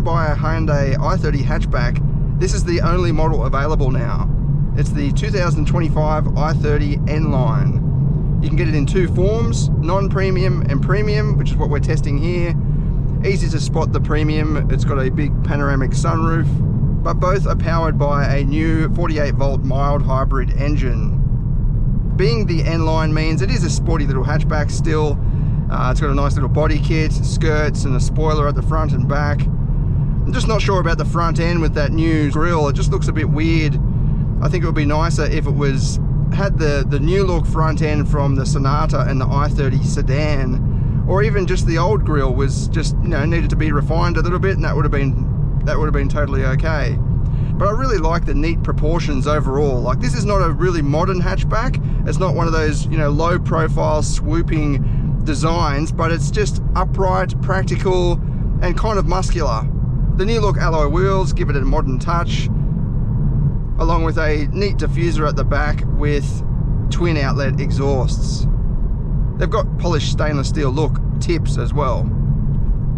to buy a Hyundai i30 hatchback, this is the only model available now. It's the 2025 i30 N-Line. You can get it in two forms, non-premium and premium, which is what we're testing here. Easy to spot the premium, it's got a big panoramic sunroof, but both are powered by a new 48 volt mild hybrid engine. Being the N-Line means it is a sporty little hatchback still. It's got a nice little body kit, skirts and a spoiler at the front and back. I'm just not sure about the front end with that new grille. It just looks a bit weird. I think it would be nicer if it had the new look front end from the Sonata and the i30 sedan, or even just the old grille was just, you know, needed to be refined a little bit, and that would have been totally okay. But I really like the neat proportions overall. Like, this is not a really modern hatchback. It's not one of those, you know, low profile swooping designs, but it's just upright, practical, and kind of muscular. The new look alloy wheels give it a modern touch, along with a neat diffuser at the back with twin outlet exhausts. They've got polished stainless steel look tips as well.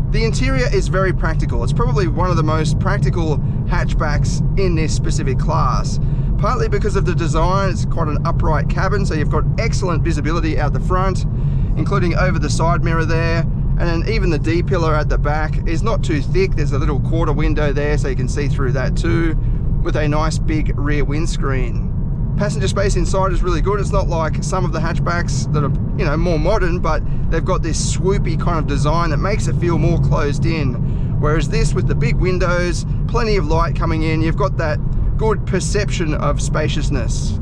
The interior is very practical. It's probably one of the most practical hatchbacks in this specific class. Partly because of the design, it's quite an upright cabin, so you've got excellent visibility out the front, including over the side mirror there, and then even the D-pillar at the back is not too thick. There's a little quarter window there so you can see through that too, with a nice big rear windscreen. Passenger space inside is really good. It's not like some of the hatchbacks that are, you know, more modern, but they've got this swoopy kind of design that makes it feel more closed in. Whereas this, with the big windows, plenty of light coming in, you've got that good perception of spaciousness.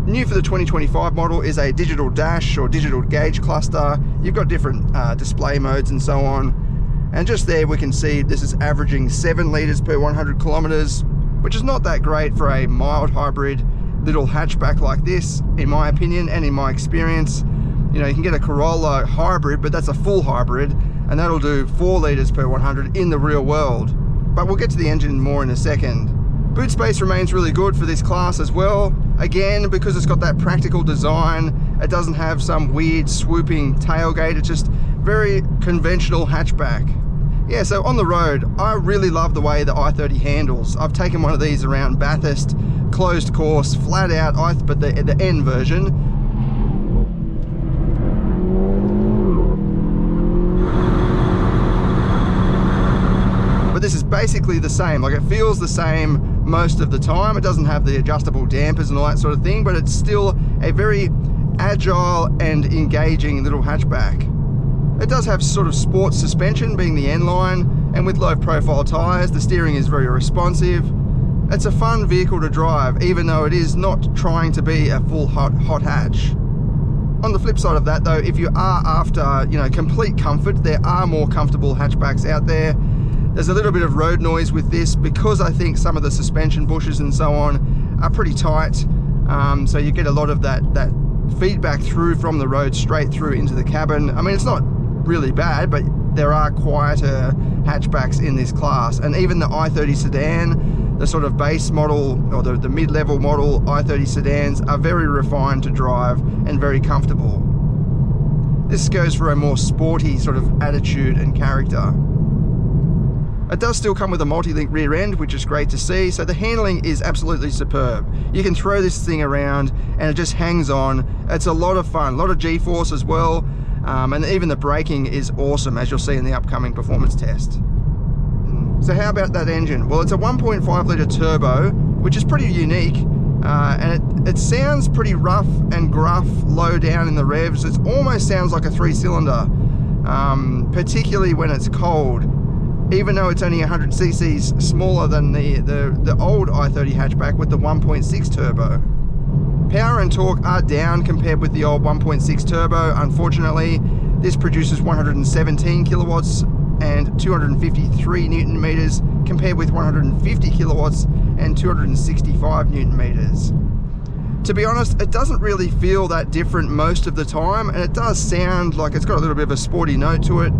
New for the 2025 model is a digital dash or digital gauge cluster. You've got different display modes and so on. And just there we can see this is averaging 7 litres per 100 kilometres, which is not that great for a mild hybrid little hatchback like this, in my opinion and in my experience. You know, you can get a Corolla hybrid, but that's a full hybrid, and that'll do 4 litres per 100 in the real world. But we'll get to the engine more in a second. Boot space remains really good for this class as well. Again, because it's got that practical design, it doesn't have some weird swooping tailgate. It's just very conventional hatchback. Yeah, so on the road, I really love the way the i30 handles. I've taken one of these around Bathurst, closed course, flat out, but the N version. But this is basically the same. Like, it feels the same most of the time. It doesn't have the adjustable dampers and all that sort of thing, but it's still a very agile and engaging little hatchback. It does have sort of sports suspension, being the N-Line, and with low profile tyres, the steering is very responsive. It's a fun vehicle to drive, even though it is not trying to be a full hot hatch. On the flip side of that though, if you are after, you know, complete comfort, there are more comfortable hatchbacks out there. There's a little bit of road noise with this because I think some of the suspension bushes and so on are pretty tight. So you get a lot of that feedback through from the road straight through into the cabin. I mean, it's not really bad, but there are quieter hatchbacks in this class, and even the i30 sedan, the sort of base model or the mid-level model i30 sedans are very refined to drive and very comfortable. This goes for a more sporty sort of attitude and character. It does still come with a multi-link rear end, which is great to see, so the handling is absolutely superb. You can throw this thing around and it just hangs on. It's a lot of fun, a lot of G-force as well. And even the braking is awesome, as you'll see in the upcoming performance test. So how about that engine? Well, it's a 1.5 litre turbo, which is pretty unique, and it sounds pretty rough and gruff low down in the revs. It almost sounds like a 3-cylinder, particularly when it's cold, even though it's only 100 cc's smaller than the old i30 hatchback with the 1.6 turbo. Power and torque are down compared with the old 1.6 turbo. Unfortunately, this produces 117 kilowatts and 253 newton meters compared with 150 kilowatts and 265 newton meters. To be honest, it doesn't really feel that different most of the time, and it does sound like it's got a little bit of a sporty note to it,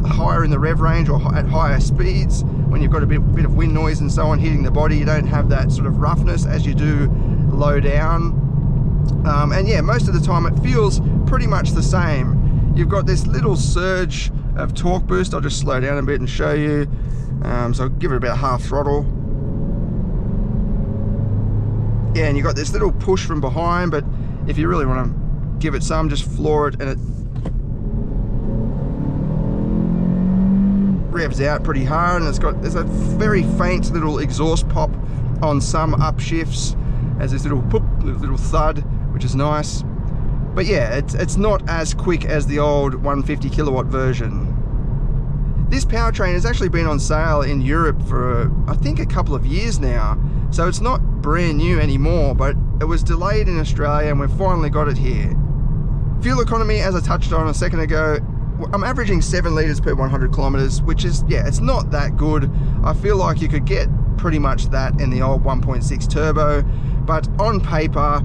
higher in the rev range or at higher speeds. When you've got a bit of wind noise and so on hitting the body, you don't have that sort of roughness as you do low down. And yeah, most of the time it feels pretty much the same. you've got this little surge of torque boost. I'll just slow down a bit and show you. So I'll give it about half throttle. Yeah, and you've got this little push from behind, but if you really want to give it some, just floor it and it revs out pretty hard, and there's a very faint little exhaust pop on some upshifts as this little poop, little thud, which is nice. But yeah, it's not as quick as the old 150 kilowatt version. This powertrain has actually been on sale in Europe for I think a couple of years now, so it's not brand new anymore, but it was delayed in Australia and we've finally got it here. Fuel economy, as I touched on a second ago, I'm averaging 7 litres per 100 kilometres, which is, yeah, it's not that good. I feel like you could get pretty much that in the old 1.6 turbo, but on paper,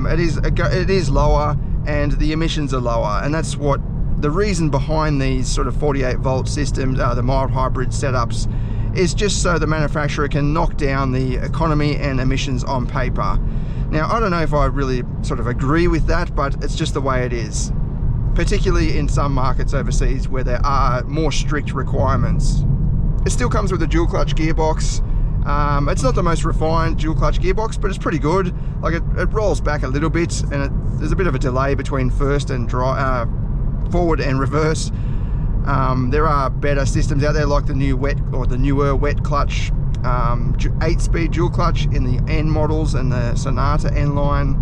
it is lower and the emissions are lower, and that's what the reason behind these sort of 48 volt systems, the mild hybrid setups, is just so the manufacturer can knock down the economy and emissions on paper. Now, I don't know if I really sort of agree with that, but it's just the way it is, particularly in some markets overseas where there are more strict requirements. It still comes with a dual clutch gearbox. It's not the most refined dual clutch gearbox, but it's pretty good. Like it rolls back a little bit, and there's a bit of a delay between first and forward and reverse. There are better systems out there, like the newer wet clutch 8-speed dual clutch in the N models and the Sonata N line.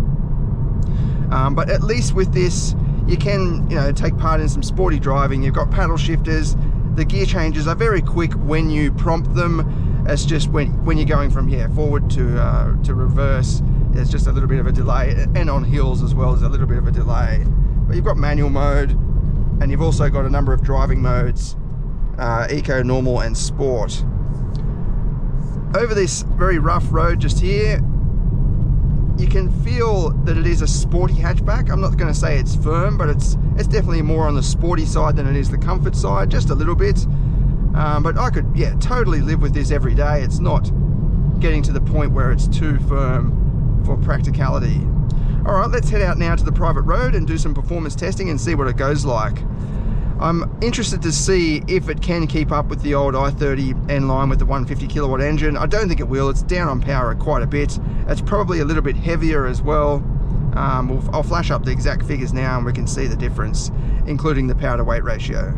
But at least with this, you can, take part in some sporty driving. You've got paddle shifters. The gear changes are very quick when you prompt them. It's just when you're going from forward to reverse, there's just a little bit of a delay, and on hills as well, there's a little bit of a delay. But you've got manual mode, and you've also got a number of driving modes, eco, normal, and sport. Over this very rough road just here, you can feel that it is a sporty hatchback. I'm not going to say it's firm, but it's definitely more on the sporty side than it is the comfort side, just a little bit. But I could, totally live with this every day. It's not getting to the point where it's too firm for practicality. All right, let's head out now to the private road and do some performance testing and see what it goes like. I'm interested to see if it can keep up with the old i30 N line with the 150 kilowatt engine. I don't think it will. It's down on power quite a bit. It's probably a little bit heavier as well. I'll flash up the exact figures now and we can see the difference, including the power to weight ratio.